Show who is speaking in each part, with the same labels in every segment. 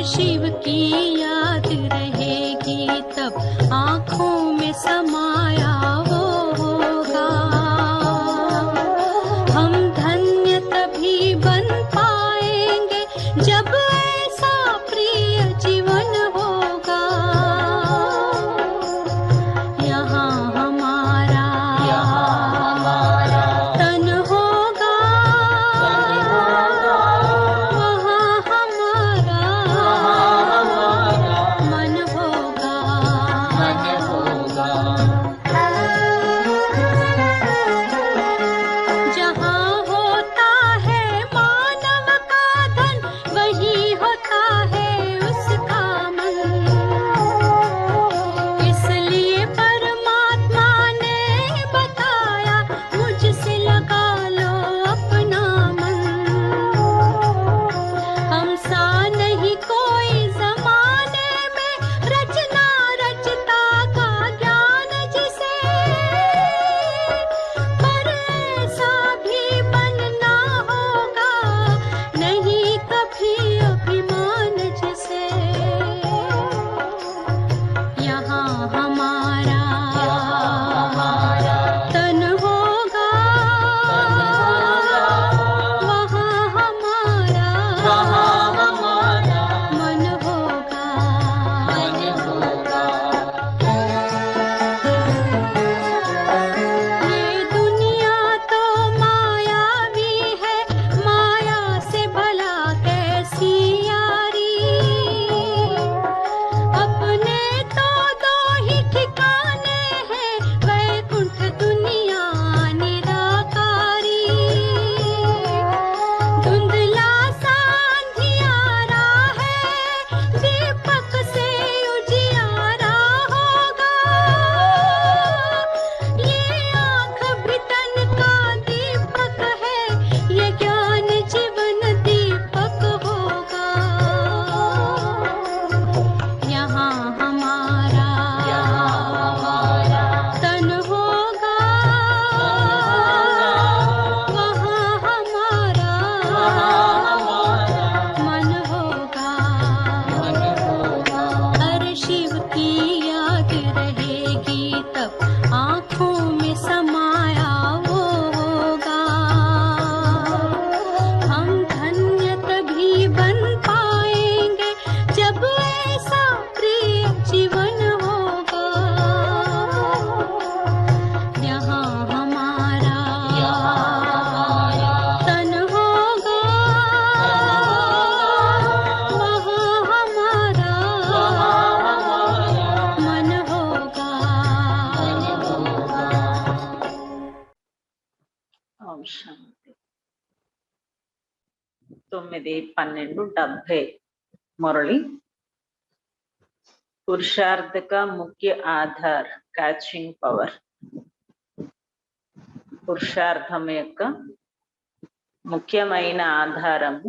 Speaker 1: शिव की याद रहेगी तब आँखों में समाया वो होगा। हम धन्य तभी बन पाएंगे जब ऐसा प्रिय जीवन होगा। यहाँ हमारा तन होगा, वहाँ हमारा मन होगा। जहाँ होता है मानव का धन, वही होता है उसका मन। इसलिए परमात्मा ने बताया, मुझसे लगा लो अपना मन। हम सा नहीं कोई जमाने में, रचना रचता का ज्ञान जिसे, पर ऐसा भी बनना होगा नहीं कभी अभिमान जिसे। यहाँ हमारा तन होगा, वहाँ हमारा मन होगा। ये दुनिया तो मायावी है, माया से भला कैसी यारी। अपने तो दो ही ठिकाने हैं, वैकुंठ दुनिया निराकारी। धुंधला सा अंधियारा है, दीपक से उजियारा होगा। ये आँख भी तन का दीपक है, ये ज्ञान जीवन दीपक होगा। यहाँ हमारा तन होगा, वहाँ हमारा मन होगा। हर शिव की याद रहेगी तब आँखों में समाया वो होगा। हम धन्य तभी बन पाएंगे जब ऐसा प्रिय जीवन होगा। यहाँ हमारा तन होगा, वहाँ हमारा मन होगा।
Speaker 2: ఓం శాంతి. 9/12/70 మురళి. पुरुषार्थ का मुख्य आधार कैचिंग पवर. పురుషార్థం యొక్క ముఖ్యమైన ఆధారము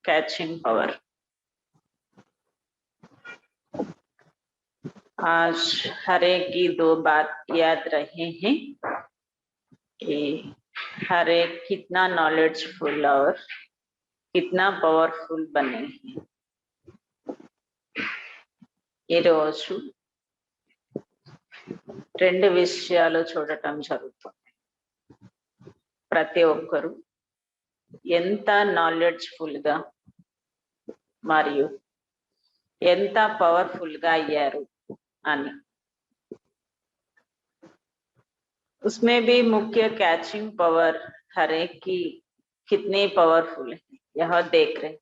Speaker 2: कैचिंग पवर. आज हर एक की 2 बात याद रहे हैं कि हर एक कितना नॉलेजफुल और कितना पावरफुल बने हैं. ఈ రోజు 2 విషయాలు చూడటం జరుగుతుంది. ప్రతి ఒక్కరు ఎంత నాలెడ్జ్ఫుల్ గా మరియు ఎంత పవర్ఫుల్ గా అయ్యారు అని. उसमें भी मुख्य कैचिंग पावर हर एक की कितनी पावरफुल है यह देख रहे.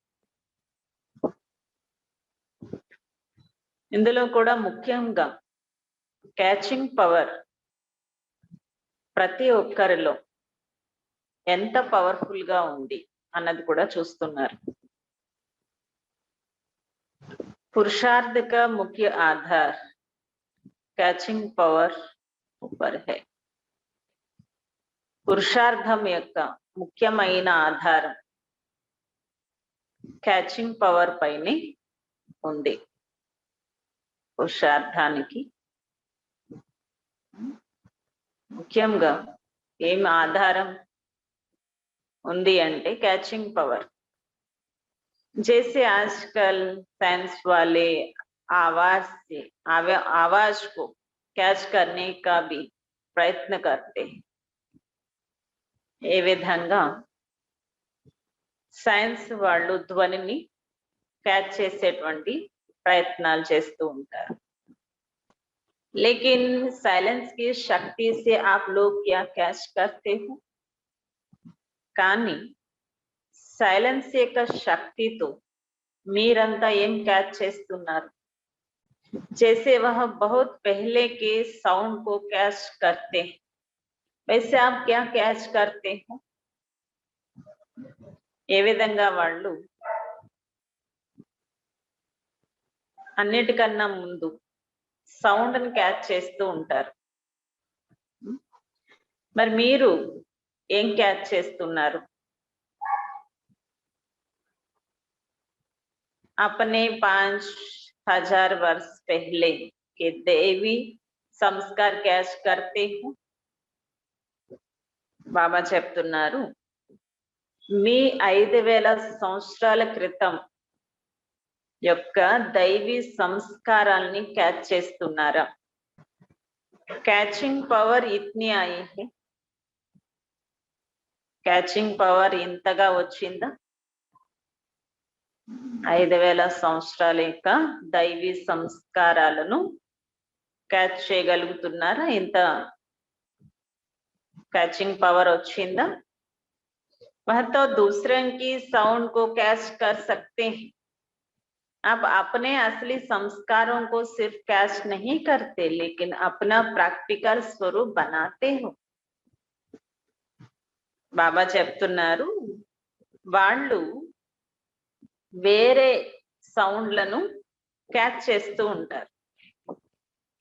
Speaker 2: ఇందులో కూడా ముఖ్యంగా క్యాచింగ్ పవర్ ప్రతి ఒక్కరిలో ఎంత పవర్ఫుల్ గా ఉంది అన్నది కూడా చూస్తున్నారు. पुरुषार्थ का मुख्य आधार कैचिंग पावर ऊपर है. పురుషార్థం యొక్క ముఖ్యమైన ఆధారం క్యాచింగ్ పవర్ పైనే ఉంది. పురుషార్థానికి ముఖ్యంగా ఏం ఆధారం ఉంది అంటే క్యాచింగ్ పవర్. जैसे आजकल साइंस वाले आवाज से आवाज को कैच करने का भी प्रयत्न करते हैं, ఏ విధంగా సైన్స్ వాళ్ళు ధ్వనిని క్యాచ్ చేసేటువంటి ప్రయత్నాలు చేస్తూ ఉంటారు. लेकिन साइलेंस की शक्ति से आप लोग क्या कैच करते हो? కానీ సైలెన్స్ యొక్క శక్తితో మీరంతా ఏం कैच చేస్తున్నారు? जैसे वह बहुत पहले के साउंड को कैच करते हैं, वैसे आप क्या कैच करते हो? ఏ విధంగా వాళ్ళు అన్నిటికన్నా ముందు సౌండ్ ని క్యాచ్ చేస్తూ ఉంటారు. మరి మీరు ఏం క్యాచ్ చేస్తున్నారు? अपने 5000 वर्ष पहले के देवी संस्कार कैच करते हो? బాబా చెప్తున్నారు, మీ 5000 సంవత్సరాల క్రితం యొక్క దైవీ సంస్కారాల్ని క్యాచ్ చేస్తున్నారా? कैचिंग पावर इतनी आई है, कैचिंग पावर ఇంతగా వచ్చిందా? 5000 సంవత్సరాల యొక్క దైవీ సంస్కారాలను క్యాచ్ చేయగలుగుతున్నారా? ఇంత कैचिंग पावर వచ్చిందా? वह तो दूसरे की साउंड को कैच कर सकते हैं, आप अपने असली संस्कारों को सिर्फ कैच नहीं करते, लेकिन अपना प्रैक्टिकल स्वरूप बनाते हो. బాబా చెప్తున్నారు, వాళ్ళు వేరే సౌండ్లను క్యాచ్ చేస్తూ ఉంటారు.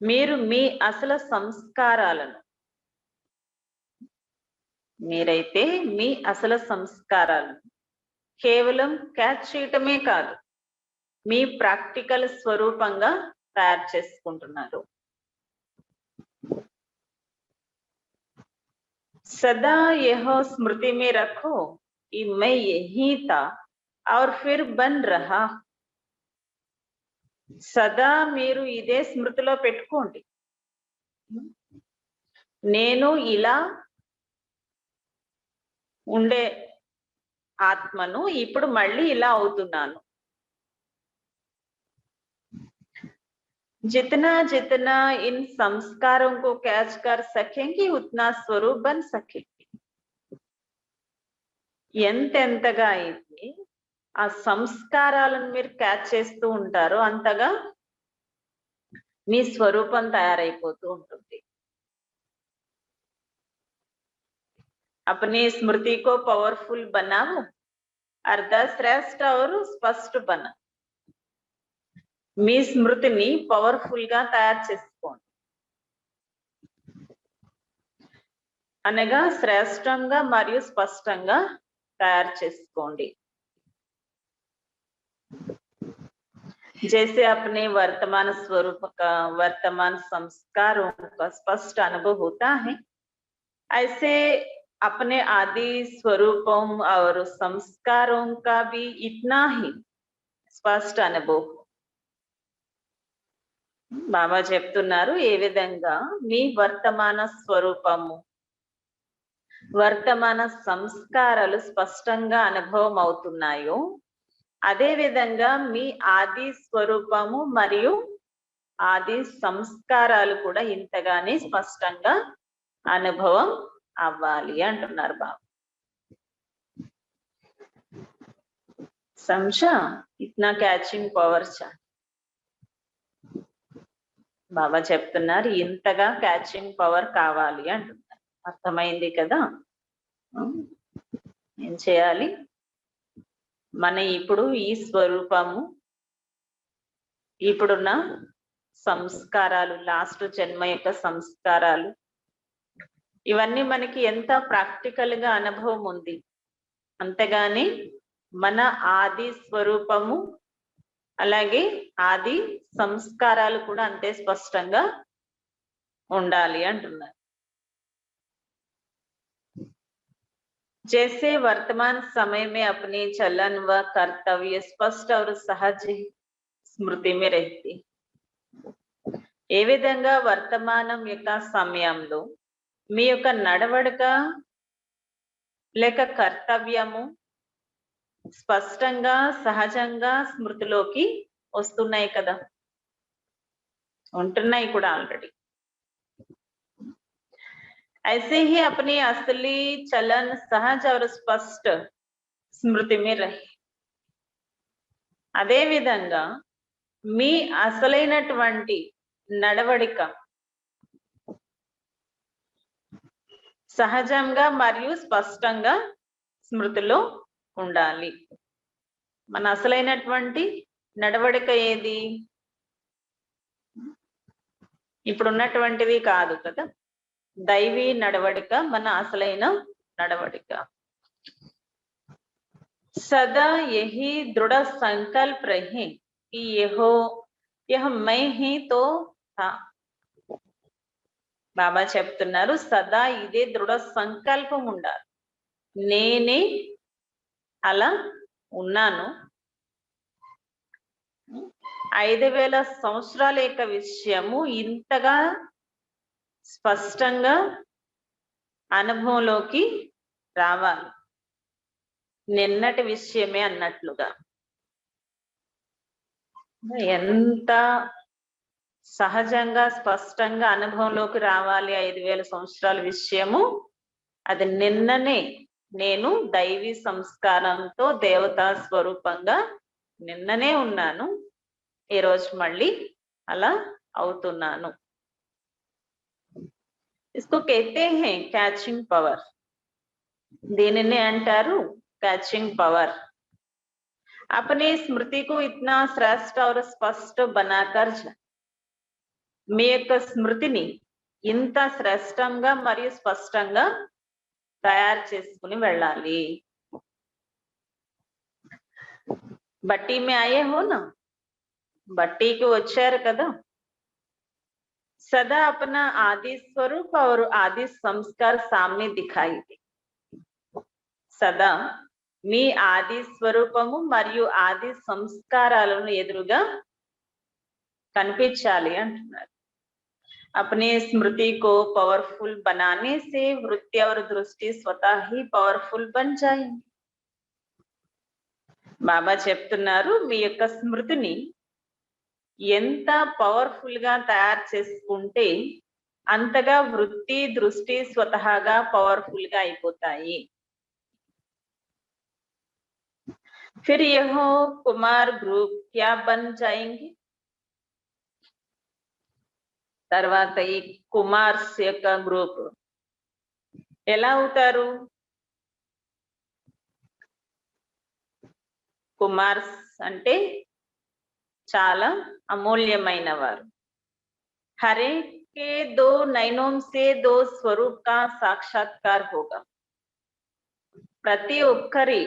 Speaker 2: మీరు మీ అసలు సంస్కారాలను, మీరైతే మీ అసలు సంస్కారాలను కేవలం క్యాచ్ చేయటమే కాదు, మీ ప్రాక్టికల్ స్వరూపంగా తయారు చేసుకుంటున్నారు. सदा यह स्मृति में रखो कि मैं यही था और फिर बन रहा. సదా మీరు ఇదే స్మృతిలో పెట్టుకోండి, నేను ఇలా ఉండే ఆత్మను, ఇప్పుడు మళ్ళీ ఇలా అవుతున్నాను. जितना जितना इन संस्कारों को कैच कर सकेंगे उतना स्वरूप बन सकेंगे. ఎంతెంతగా అయితే ఆ సంస్కారాలను మీరు క్యాచ్ చేస్తూ ఉంటారో అంతగా మీ స్వరూపం తయారైపోతూ ఉంటుంది. अपनी स्मृति को पावरफुल बनाओ, अर्धश्रेष्ठ और स्पष्ट बना. మీ స్మృతిని పవర్ఫుల్ గా తయారు చేసుకోండి, అనగా శ్రేష్టంగా మరియు స్పష్టంగా తయారు చేసుకోండి. जैसे अपने वर्तमान स्वरूप का, वर्तमान संस्कारों का स्पष्ट अनुभव होता है, ऐसे अपने आदि स्वरूपों और संस्कारों का भी इतना ही स्पष्ट अनुभव. బాబా చెప్తున్నారు, ఏ విధంగా మీ వర్తమాన స్వరూపము, వర్తమాన సంస్కారాలు స్పష్టంగా అనుభవం అవుతున్నాయో, అదే విధంగా మీ ఆది స్వరూపము మరియు ఆది సంస్కారాలు కూడా ఇంతగానే స్పష్టంగా అనుభవం అవ్వాలి అంటున్నారు బాబా. समझा? इतना कैचिंग पावर चाहिए. బాబా చెప్తున్నారు, ఇంతగా క్యాచింగ్ పవర్ కావాలి అంటున్నారు. అర్థమైంది కదా? ఏం చేయాలి? మన ఇప్పుడు ఈ స్వరూపము, ఇప్పుడున్న సంస్కారాలు, లాస్ట్ జన్మ యొక్క సంస్కారాలు, ఇవన్నీ మనకి ఎంత ప్రాక్టికల్ గా అనుభవం ఉంది, అంతేగాని మన ఆది స్వరూపము అలాగే ఆది సంస్కారాలు కూడా అంతే స్పష్టంగా ఉండాలి అంటున్నారు. जैसे वर्तमान समय में अपने चलन व कर्तव्य स्पष्ट और सहज స్మృతి में रहती ఏ విధంగా వర్తమానం యొక్క సమయంలో మీ యొక్క నడవడిక లేక కర్తవ్యము స్పష్టంగా సహజంగా స్మృతిలోకి వస్తున్నాయి కదా, ఉంటున్నాయి కూడా ఆల్రెडी। ऐसे ही अपनी असली चलन सहज और स्पष्ट स्मृति में रहे। అదే విధంగా మీ అసలైనటువంటి నడవడిక సహజంగా మరియు స్పష్టంగా స్మృతిలో ఉండాలి। మన అసలైనటువంటి నడవడిక ఏది? ఇప్పుడు ఉన్నటువంటిది కాదు కదా, దైవీ నడవడిక మన అసలైన నడవడిక। सदा यही दृढ़ संकल्प रहे कि यह मैं ही तो था। బాబా చెప్తున్నారు సదా ఇదే దృఢ సంకల్పం ఉండాలి, నేనే అలా ఉన్నాను। 5000 సంవత్సరాల యొక్క విషయము ఇంతగా స్పష్టంగా అనుభవంలోకి రావాలి, నిన్నటి విషయమే అన్నట్లుగా। ఎంత సహజంగా స్పష్టంగా అనుభవంలోకి రావాలి 5000 సంవత్సరాల విషయము, అది నిన్ననే నేను దైవీ సంస్కారంతో దేవతా స్వరూపంగా నిన్ననే ఉన్నాను, ఈ రోజు మళ్ళీ అలా అవుతున్నాను। इसको कहते हैं कैचिंग पावर, దీనినే అంటారు कैचिंग पावर। अपने स्मृति को इतना श्रेष्ठ और स्पष्ट बनाकर మీ యొక్క స్మృతిని ఇంత శ్రేష్టంగా మరియు స్పష్టంగా తయారు చేసుకుని వెళ్ళాలి। బట్టి మే ఆయే హో నా, బట్టీకి వచ్చారు కదా। सदा अपना आदि स्वरूप और आदि संस्कार सामने दिखाई दे। సదా మీ ఆది స్వరూపము మరియు ఆది సంస్కారాలను ఎదురుగా కనిపించాలి అంటున్నారు। अपने स्मृति को पावरफुल बनाने से वृत्ति और दृष्टि स्वतः ही पावरफुल बन जाएंगे। బాబా చెప్తున్నారు మీ యొక్క స్మృతిని ఎంత పవర్ఫుల్ గా తయారు చేసుకుంటే అంతగా వృత్తి దృష్టి స్వతహాగా పవర్ఫుల్ గా అయిపోతాయి। फिर यह कुमार ग्रुप क्या बन जाएंगे? తర్వాత ఈ కుమార్స్ యొక్క గ్రూప్ ఎలా అవుతారు? కుమార్స్ అంటే చాలా అమూల్యమైన వారు। हरे के 2 नयनों से 2 स्वरूप का साक्षात्कार होगा। ప్రతి ఒక్కరి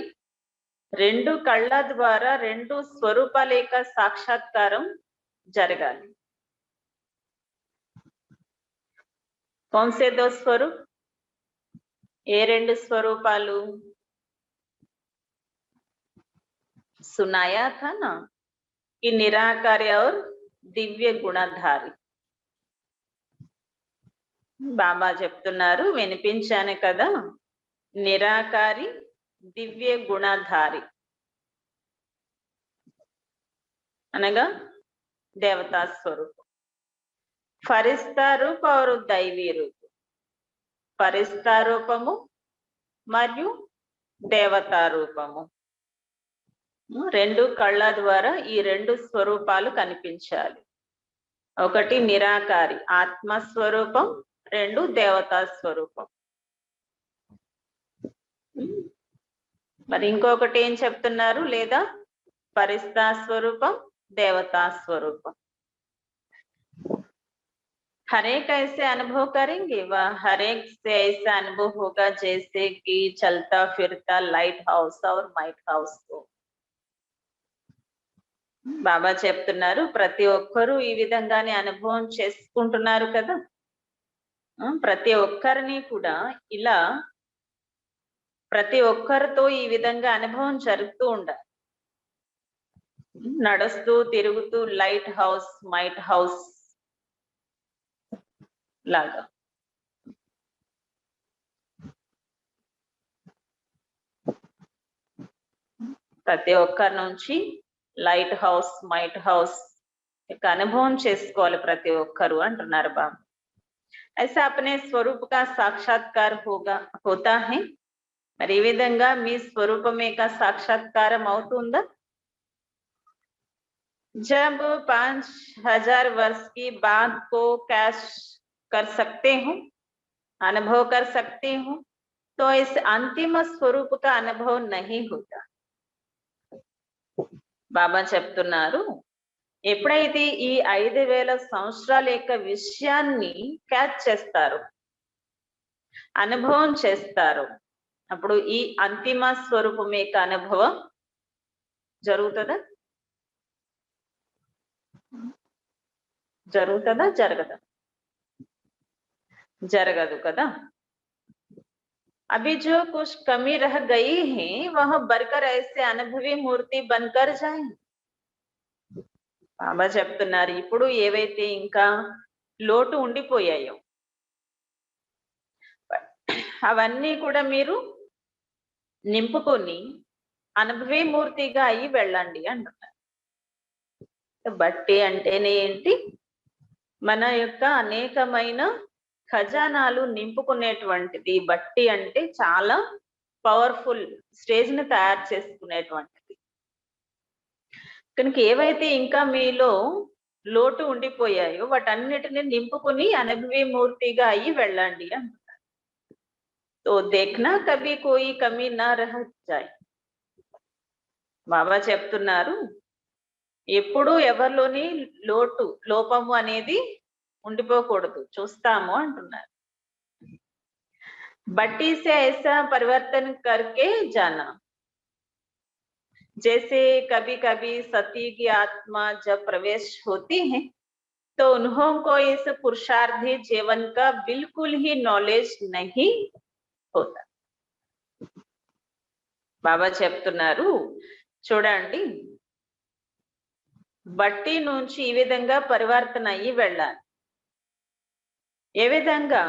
Speaker 2: 2 కళ్ళ ద్వారా 2 స్వరూపాల యొక్క సాక్షాత్కారం జరగాలి। कौन से 2 स्वरूप? ఏ 2 స్వరూపాలు? सुनाया था ना कि निराकारी और दिव्य गुणधारी। బాబా చెప్తున్నారు వినిపించాను కదా, నిరాకారి దివ్య గుణధారి అనగా దేవతా స్వరూపం। ఫరిస్తా రూప और దైవీ రూపం, ఫరిస్తా రూపము మరియు దేవతా రూపము, 2 కళ్ళ ద్వారా ఈ 2 స్వరూపాలు కనిపించాలి। ఒకటి నిరాకారి ఆత్మ స్వరూపం, 2 దేవతా స్వరూపం। మరి ఇంకొకటి ఏం చెప్తున్నారు? లేదా ఫరిస్తా స్వరూపం, దేవతా స్వరూపం। हर एक ऐसे अनुभव करेंगे, वह हर एक से ऐसा अनुभव होगा जैसे कि चलता फिरता लाइट हाउस और माइट हाउस को। బాబా చెప్తున్నారు ప్రతి ఒక్కరూ ఈ విధంగానే అనుభవం చేసుకుంటున్నారు కదా। ప్రతి ఒక్కరిని కూడా ఇలా ప్రతి ఒక్కరితో ఈ విధంగా అనుభవం జరుగుతూ ఉండాలి. నడుస్తూ తిరుగుతూ లైట్ హౌస్ మైట్ హౌస్ లాగా. ప్రతి ఒక్కరి నుంచి లైట్ హౌస్ మైట్ హౌస్ యొక్క అనుభవం చేసుకోవాలి ప్రతి ఒక్కరు అంటున్నారు బాబు. ऐसा अपने स्वरूप का साक्षात्कार होता है. మరి ఈ విధంగా మీ స్వరూపం యొక్క సాక్షాత్కారం అవుతుందా? जब 5000 वर्ष की बात को कैच कर सकते हूँ, अनुभव कर सकते हूँ, तो इस अंतिम स्वरूप का अनुभव नहीं होता. బాబా చెప్తున్నారు, ఎప్పుడైతే ఈ 5000 సంవత్సరాల యొక్క విషయాన్ని క్యాచ్ చేస్తారు, అనుభవం చేస్తారు, అప్పుడు ఈ అంతిమ స్వరూపం యొక్క అనుభవం జరుగుతుందా? జరుగుతుందా? జరగదా? జరగదు కదా. अभी जो कुछ कमी रह गई है वह बढ़कर ऐसे अनुभवी मूर्ति बनकर जाए. బాబా చెప్తున్నారు, ఇప్పుడు ఏవైతే ఇంకా లోటు ఉండిపోయాయో అవన్నీ కూడా మీరు నింపుకొని అనుభవీ మూర్తిగా అయ్యి వెళ్ళండి అంటున్నారు. బట్టి అంటేనే ఏంటి? మన యొక్క అనేకమైన ఖజానాలు నింపుకునేటువంటిది. బట్టి అంటే చాలా పవర్ఫుల్ స్టేజ్ ని తయారు చేసుకునేటువంటిది. కనుక ఏవైతే ఇంకా మీలో లోటు ఉండిపోయాయో వాటన్నిటిని నింపుకుని అనుభవీ మూర్తిగా అయ్యి వెళ్ళండి అంటున్నారు. तो देखना कभी कोई कमी ना रह जाए. బాబా చెప్తున్నారు, ఎప్పుడు ఎవరిలోని లోపము అనేది ఉండిపోకూడదు, చూస్తాము అంటున్నారు. बट्टी से ऐसा परिवर्तन करके जाना, जैसे कभी कभी सती की आत्मा जब प्रवेश होती है तो उन्होंने इस पुरुषार्थी जीवन का बिल्कुल ही नॉलेज नहीं होता. బాబా చెప్తున్నారు, చూడండి, బట్టి నుంచి ఈ విధంగా పరివర్తన అయ్యి వెళ్ళాలి. ఏ విధంగా?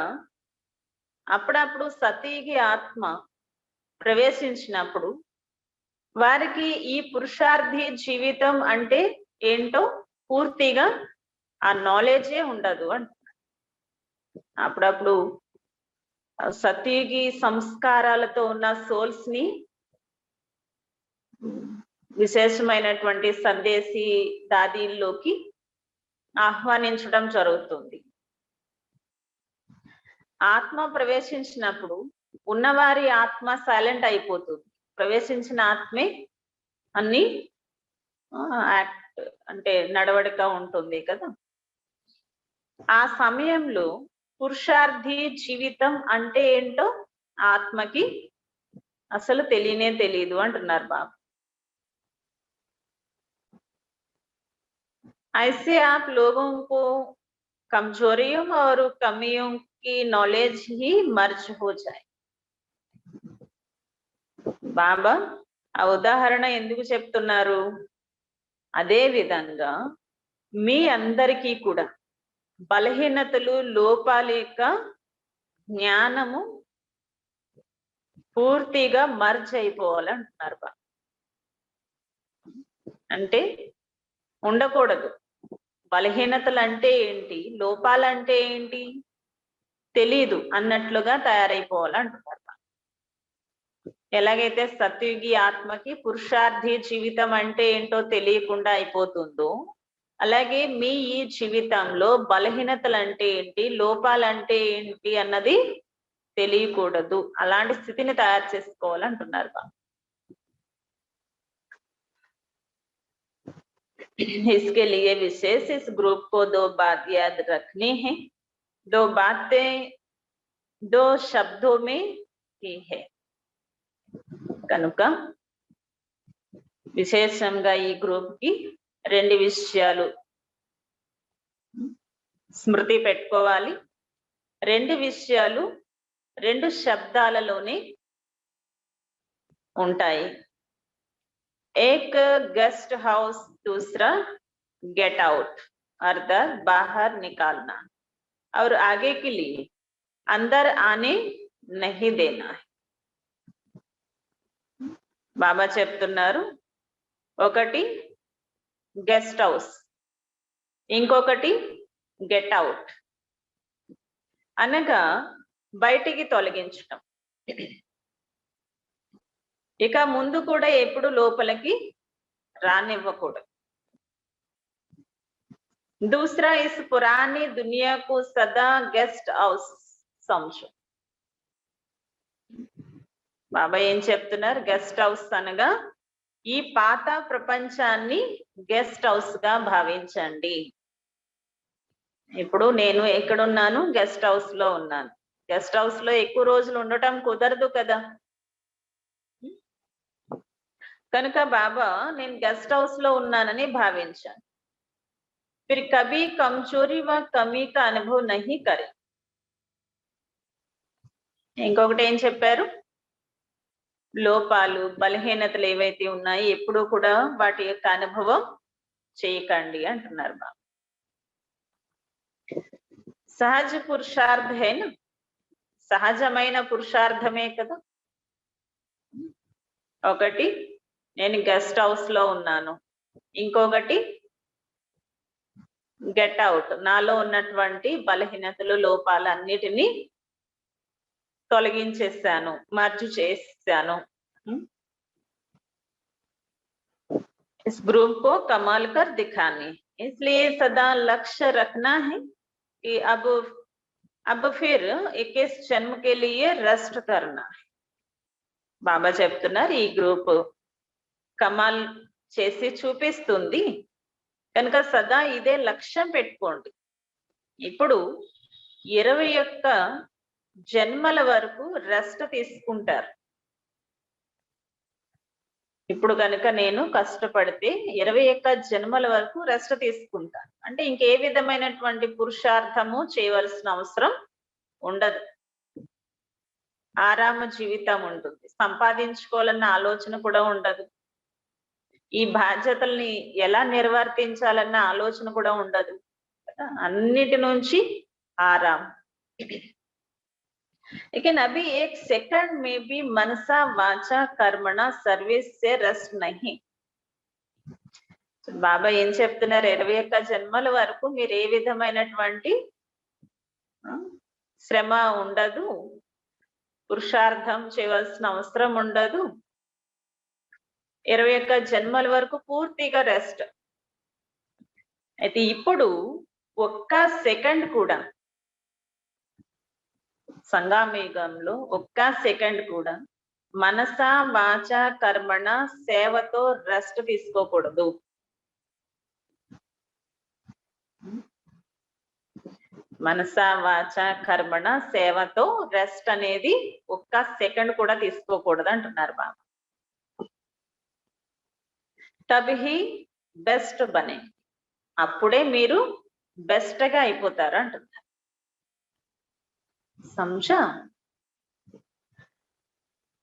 Speaker 2: అప్పుడప్పుడు సతీకి ఆత్మ ప్రవేశించినప్పుడు వారికి ఈ పురుషార్థి జీవితం అంటే ఏంటో పూర్తిగా ఆ నాలెడ్జే ఉండదు అంటున్నారు. అప్పుడప్పుడు సతీకి సంస్కారాలతో ఉన్న సోల్స్ ని విశేషమైనటువంటి సందేశీ దాదీల్లోకి ఆహ్వానించడం జరుగుతుంది. ఆత్మ ప్రవేశించినప్పుడు ఉన్నవారి ఆత్మ సైలెంట్ అయిపోతుంది. ప్రవేశించిన ఆత్మే అన్ని యాక్ట్ అంటే నడవడిక ఉంటుంది కదా. ఆ సమయంలో పురుషార్థి జీవితం అంటే ఏంటో ఆత్మకి అసలు తెలియదు అంటున్నారు బాబు. ऐसे आप लोगों को कमजोरियों और कमियों की नॉलेज ही मर्ज हो जाए. బాబా ఆ ఉదాహరణ ఎందుకు చెప్తున్నారు? అదే విధంగా మీ అందరికీ కూడా బలహీనతలు లోపాల యొక్క జ్ఞానము పూర్తిగా మర్జ్ అయిపోవాలంటున్నారు బాబా. అంటే ఉండకూడదు. బలహీనతలు అంటే ఏంటి, లోపాలంటే ఏంటి తెలీదు అన్నట్లుగా తయారైపోవాలంటున్నారు. ఎలాగైతే సత్యుగి ఆత్మకి పురుషార్థి జీవితం అంటే ఏంటో తెలియకుండా అయిపోతుందో, అలాగే మీ ఈ జీవితంలో బలహీనతలు అంటే ఏంటి, లోపాలంటే ఏంటి అన్నది తెలియకూడదు. అలాంటి స్థితిని తయారు చేసుకోవాలంటున్నారు. इसके लिए विशेष इस ग्रुप को 2 बात याद रखनी है. 2 बातें 2 शब्दों में ही है. కనుక విశేషంగా ఈ గ్రూప్ కి 2 విషయాలు స్మృతి పెట్టుకోవాలి. 2 విషయాలు 2 శబ్దాలలోనే ఉంటాయి. एक गेस्ट हाउस दूसरा गेट आउट अर्थात बाहर निकालना और आगे के लिए अंदर आने नहीं देना है. బాబా చెప్తున్నారు, ఒకటి గెస్ట్ హౌస్, ఇంకొకటి గెట్ అవుట్ అనగా బయటికి తొలగించటం. ఇక ముందు కూడా ఎప్పుడు లోపలికి రానివ్వకూడదు. दूसरा इस पुरानी दुनिया को सदा गेस्ट हाउस समझो. బాబా ఏం చెప్తున్నారు, గెస్ట్ హౌస్ అనగా ఈ పాత ప్రపంచాన్ని గెస్ట్ హౌస్ గా భావించండి. ఇప్పుడు నేను ఎక్కడున్నాను, గెస్ట్ హౌస్ లో ఉన్నాను. గెస్ట్ హౌస్ లో ఎక్కువ రోజులు ఉండటం కుదరదు కదా. కనుక బాబా నేను గెస్ట్ హౌస్ లో ఉన్నానని భావించాను. फिर कभी कमजोरी व कमी का अनुभव नहीं करे. ఇంకొకటి ఏం చెప్పారు, లోపాలు బలహీనతలు ఏవైతే ఉన్నాయి ఎప్పుడూ కూడా వాటి యొక్క అనుభవం చేయకండి అంటున్నారు బాబా. సహజ పురుషార్థమేనా, సహజమైన పురుషార్థమే కదా. ఒకటి నేను గెస్ట్ హౌస్ లో ఉన్నాను, ఇంకొకటి గెట్ అవుట్, నాలో ఉన్నటువంటి బలహీనతలు లోపాలు అన్నిటినీ తొలగించేసాను, మర్జు చేసాను. इस ग्रुप को कमाल कर दिखाने, इसलिए सदा लक्ष्य रखना है कि अब फिर 21 जन्म के लिए रेस्ट करना है. బాబా చెప్తున్నారు ఈ గ్రూప్ కమాల్ చేసి చూపిస్తుంది కనుక సదా ఇదే లక్ష్యం పెట్టుకోండి. ఇప్పుడు 21 జన్మల వరకు రెస్ట్ తీసుకుంటారు. ఇప్పుడు కనుక నేను కష్టపడితే 21 జన్మల వరకు రెస్ట్ తీసుకుంటాను అంటే ఇంకే విధమైనటువంటి పురుషార్థము చేయవలసిన అవసరం ఉండదు. ఆరామ జీవితం ఉంటుంది, సంపాదించుకోవాలన్న ఆలోచన కూడా ఉండదు. ఈ బాధ్యతల్ని ఎలా నిర్వర్తించాలన్న ఆలోచన కూడా ఉండదు. అన్నిటి నుంచి ఆరాం. लेकिन अभी एक सेकंड में भी मनसा वाचा कर्मणा सर्विस से रेस्ट नहीं. బాబా ఏం చెప్తున్నారు, 21 జన్మల వరకు మీరు ఏ విధమైనటువంటి శ్రమ ఉండదు, పురుషార్థం చేయవలసిన అవసరం ఉండదు. 21 జన్మల వరకు పూర్తిగా రెస్ట్. అయితే ఇప్పుడు ఒక్క సెకండ్ కూడా సంగమయుగంలో ఒక్క సెకండ్ కూడా మనస వాచ కర్మణ సేవతో రెస్ట్ తీసుకోకూడదు. మనస వాచ కర్మణ సేవతో రెస్ట్ అనేది ఒక్క సెకండ్ కూడా తీసుకోకూడదు అంటున్నారు బాబా. తబి బెస్ట్ బనే, అప్పుడే మీరు బెస్ట్ గా అయిపోతారు అంటున్నారు. समझा?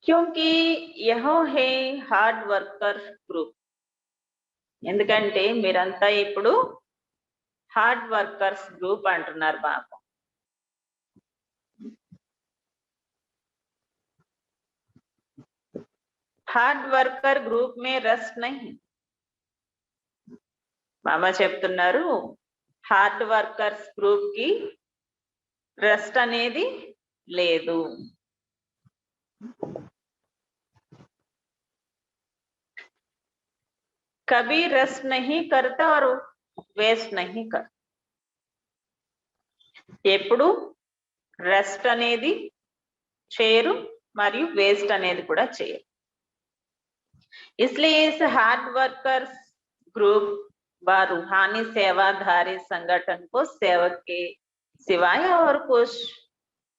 Speaker 2: क्योंकि यह है हार्ड वर्कर ग्रुप. ఎందుకంటే మీరంతా ఇప్పుడు హార్డ్ వర్కర్స్ గ్రూప్ అంటున్నారు బాబా. హార్డ్ వర్కర్ గ్రూప్ మే రెస్ట్ నహీ. బాబా చెప్తున్నారు హార్డ్ వర్కర్స్ గ్రూప్ కి రెస్ట్ అనేది లేదు. कभी रेस्ट नहीं करता और वेस्ट नहीं करता. ఎప్పుడు రెస్ట్ అనేది చేయరు మరియు వేస్ట్ అనేది కూడా చేయరు. इसलिए इस हार्ड वर्कर्स ग्रुप व रूहानी सेवाधारी संगठन को सेवक के सिवाय और कुछ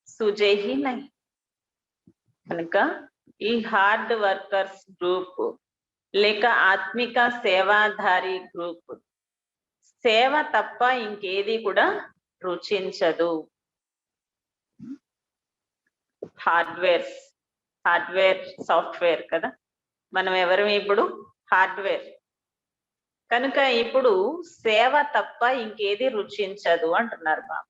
Speaker 2: सूझे ही नहीं. కనుక ఈ హార్డ్ వర్కర్స్ గ్రూప్ లేక ఆత్మిక సేవాధారి గ్రూప్ సేవ తప్ప ఇంకేది కూడా రుచించదు. హార్డ్వేర్ సాఫ్ట్వేర్ కదా, మనం ఎవరు ఇప్పుడు హార్డ్వేర్. కనుక ఇప్పుడు సేవ తప్ప ఇంకేది రుచించదు అంటున్నారు బాబా.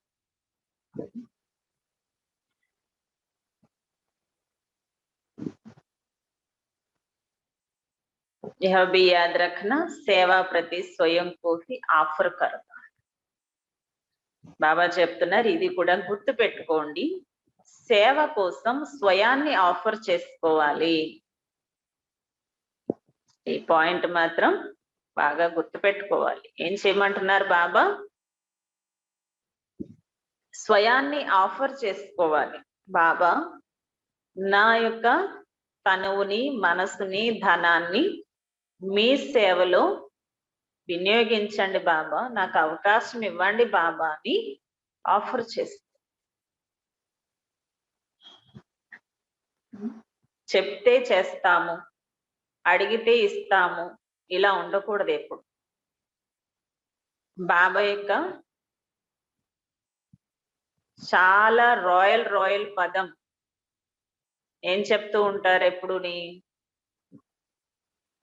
Speaker 2: यह भी याद रखना सेवा प्रति स्वयं को ही ఆఫర్ करना. బాబా చెప్తున్నారు ఇది కూడా గుర్తు పెట్టుకోండి, సేవ కోసం స్వయాన్ని ఆఫర్ చేసుకోవాలి. ఈ పాయింట్ మాత్రం బాగా గుర్తు పెట్టుకోవాలి. ఏం చేయమంటున్నారు బాబా? స్వయాన్ని ఆఫర్ చేసుకోవాలి. బాబా నా యొక్క తనువుని, మనసుని, ధనాన్ని మీ సేవలో వినియోగించండి బాబా, నాకు అవకాశం ఇవ్వండి బాబా అని ఆఫర్ చేస్తారు. చెప్తే చేస్తాము, అడిగితే ఇస్తాము, ఇలా ఉండకూడదు ఎప్పుడు. బాబా యొక్క చాలా రాయల్ పదం ఏం చెప్తూ ఉంటారు ఎప్పుడుని?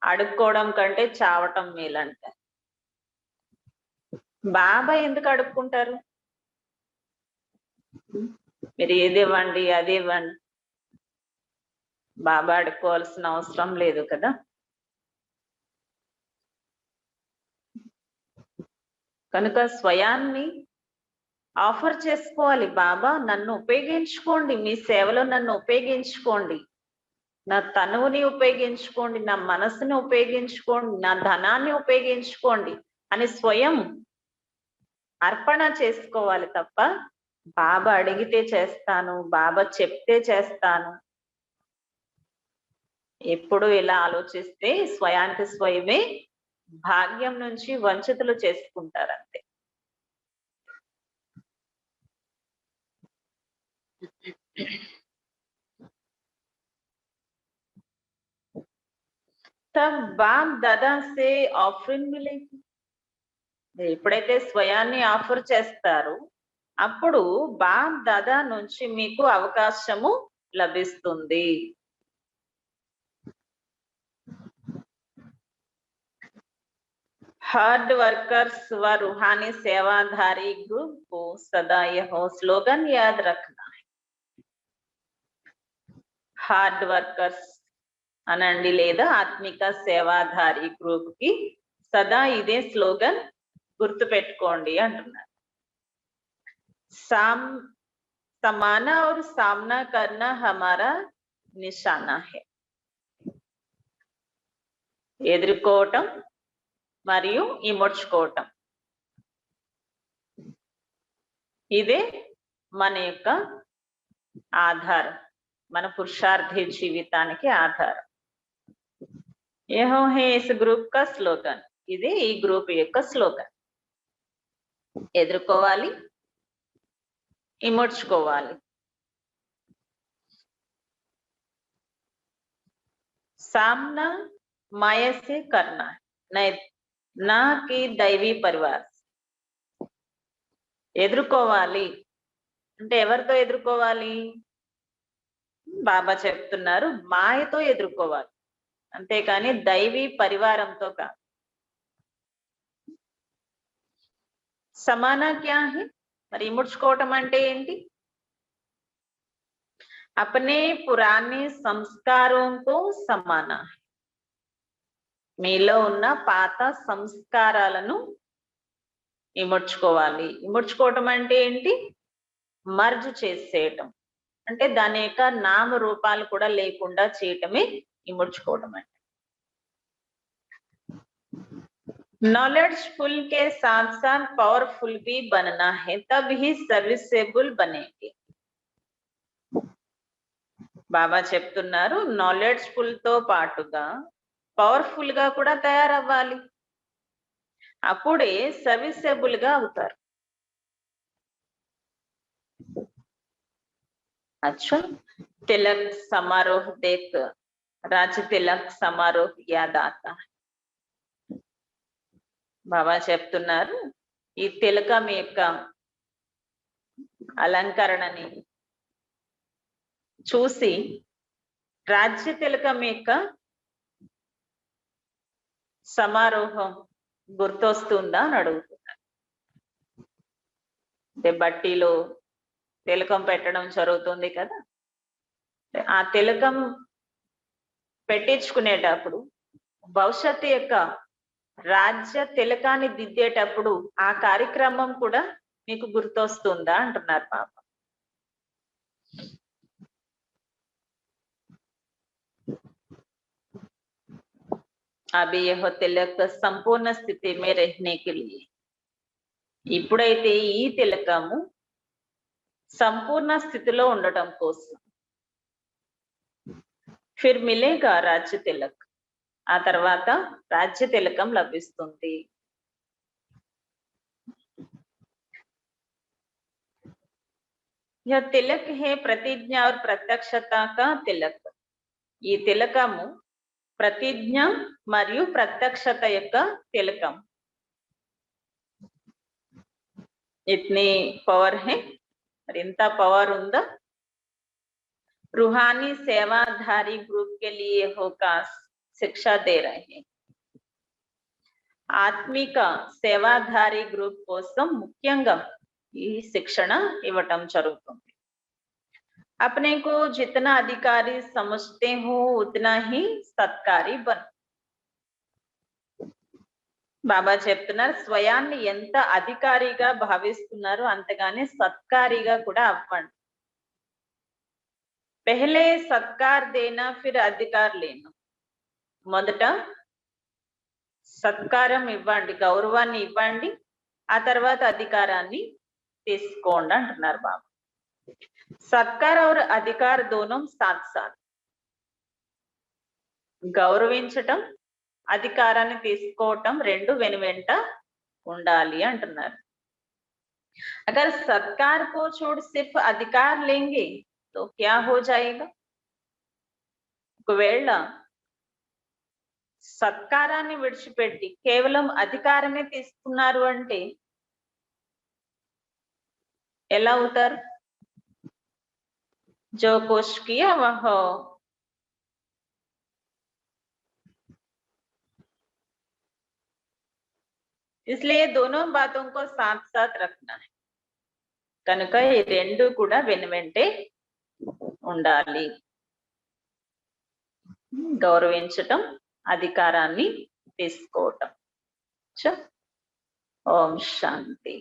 Speaker 2: అడుక్కోవడం కంటే చావటం మేలంట. బాబా ఎందుకు అడుక్కుంటారు? మీరు ఏది ఇవ్వండి, అది ఇవ్వండి. బాబా అడుక్కోవాల్సిన అవసరం లేదు కదా. కనుక స్వయాన్ని ఆఫర్ చేసుకోవాలి. బాబా నన్ను ఉపయోగించుకోండి, మీ సేవలో నన్ను ఉపయోగించుకోండి, నా తనువుని ఉపయోగించుకోండి, నా మనసుని ఉపయోగించుకోండి, నా ధనాన్ని ఉపయోగించుకోండి అని స్వయం అర్పణ చేసుకోవాలి తప్ప బాబా అడిగితే చేస్తాను, బాబా చెప్తే చేస్తాను, ఎప్పుడు ఇలా ఆలోచిస్తే స్వయానికి స్వయమే భాగ్యం నుంచి వంచితులు చేసుకుంటారంతే. तब बाप दादा से ఆఫరింగ్ మిలేगी. ఎప్పుడైతే స్వయాన్ని ఆఫర్ చేస్తారో అప్పుడు బాప్ దాదా నుంచి మీకు అవకాశము లభిస్తుంది. हार्ड वर्कर्स व रूहानी सेवाधारी ग्रुप को सदा यह स्लोगन याद रखना है. हार्ड वर्कर्स అనండి లేదా ఆత్మిక సేవాధారి గ్రూప్ కి సదా ఇదే స్లోగన్ గుర్తు పెట్టుకోండి అంటున్నారు. समाना और सामना करना हमारा निशाना है. ఎదుర్కోవటం మరియు ఇమర్చుకోవటం ఇదే మన యొక్క ఆధారం, మన పురుషార్థి జీవితానికి ఆధారం. ఏహో హే ఇస్ గ్రూప్ కా స్లోగన్. ఇది ఈ గ్రూప్ యొక్క స్లోగన్. ఎదుర్కోవాలి, ఇమర్చుకోవాలి. सामना माया से करना है, ना कि दैवी परिवार. ఎదుర్కోవాలి అంటే ఎవరితో ఎదుర్కోవాలి? బాబా చెప్తున్నారు మాయతో ఎదుర్కోవాలి, అంతేకాని దైవీ పరివారంతో కాదు. సమానా క్యా హై? మరి ఇముడ్చుకోవటం అంటే ఏంటి? अपने पुराने संस्कारों को समाना है. మీలో ఉన్న పాత సంస్కారాలను ఇముడ్చుకోవాలి. ఇముడ్చుకోవటం అంటే ఏంటి? మర్జ్ చేసేయటం అంటే దాని యొక్క నామ రూపాలు కూడా లేకుండా చేయటమే ఇముడ్చుకోవటం అంటే. नॉलेजफुल के साथ साथ पावरफुल भी बनना है, तब ही सर्विसेबल बनेंगे. బాబా చెప్తున్నారు నాలెడ్జ్ఫుల్ తో పాటుగా పవర్ఫుల్ గా కూడా తయారవ్వాలి, అప్పుడే సర్వీసబుల్ గా అవుతారు. अच्छा, तिलक समारोह देख राज तिलक समारोह याद आता है. బాబా చెప్తున్నారు ఈ తిలకం యొక్క అలంకరణని చూసి రాజ్య తిలకం యొక్క సమారోహం గుర్తొస్తుందా అని అడుగుతున్నారు. అంటే బట్టీలో తిలకం పెట్టడం జరుగుతుంది కదా, ఆ తిలకం పెట్టించుకునేటప్పుడు భవిష్యత్తు యొక్క రాజ్య తిలకాన్ని దిద్దేటప్పుడు ఆ కార్యక్రమం కూడా మీకు గుర్తొస్తుందా అంటున్నారు పాప. अभी यह तिलक संपूर्ण स्थिति में रहने के लिए, ఇప్పుడైతే ఈ తిలకము సంపూర్ణ స్థితిలో ఉండటం కోసం, ఫిర్ మిలేగా రాజ్య తిలక్, ఆ తర్వాత రాజ్య తిలకం లభిస్తుంది. यह तिलक है प्रतिज्ञा और प्रत्यक्षता का तिलक. ఈ తిలకము ప్రతిజ్ఞ మరియు ప్రత్యక్షత యొక్క తిలకం. इतनी पावर है, और इंత पवर ఉందా? रूहानी सेवाधारी ग्रुप के लिए होकर शिक्षा दे रहे हैं. ఆత్మిక సేవాధారి గ్రూప్ కోసం ముఖ్యంగా ఈ శిక్షణ ఇవ్వటం జరుగుతుంది. अपने को जितना अधिकारी समझते हो उतना ही सत्कारी बन. బాబా చెప్తున్నారు, స్వయాన్ని ఎంత అధికారిగా భావిస్తున్నారో అంతగానే సత్కారిగా కూడా అవ్వండి. పెహలే సత్కార్ దేనా ఫిర్ అధికార్ లేనా. మొదట సత్కారం ఇవ్వండి, గౌరవాన్ని ఇవ్వండి, ఆ తర్వాత అధికారాన్ని తీసుకోండి అంటున్నారు బాబా. సత్కార్ और అధికార్ दोनों साथ साथ. గౌరవించటం, అధికారాన్ని తీసుకోవటం రెండు వెనువెంట ఉండాలి అంటున్నారు. अगर सत्कार को छोड़ सिर्फ अधिकार लेंगे तो क्या हो जाएगा. ఒకవేళ సత్కారాన్ని విడిచిపెట్టి కేవలం అధికారమే తీసుకున్నారు అంటే ఎలా అవుతారు? जो कुछ किया वह इसलिए दोनों बातों को साथ साथ रखना है. కనుక ఈ రెండు కూడా వెనువెంటే ఉండాలి. గౌరవించటం, అధికారాన్ని తీసుకోవటం. ఓం శాంతి.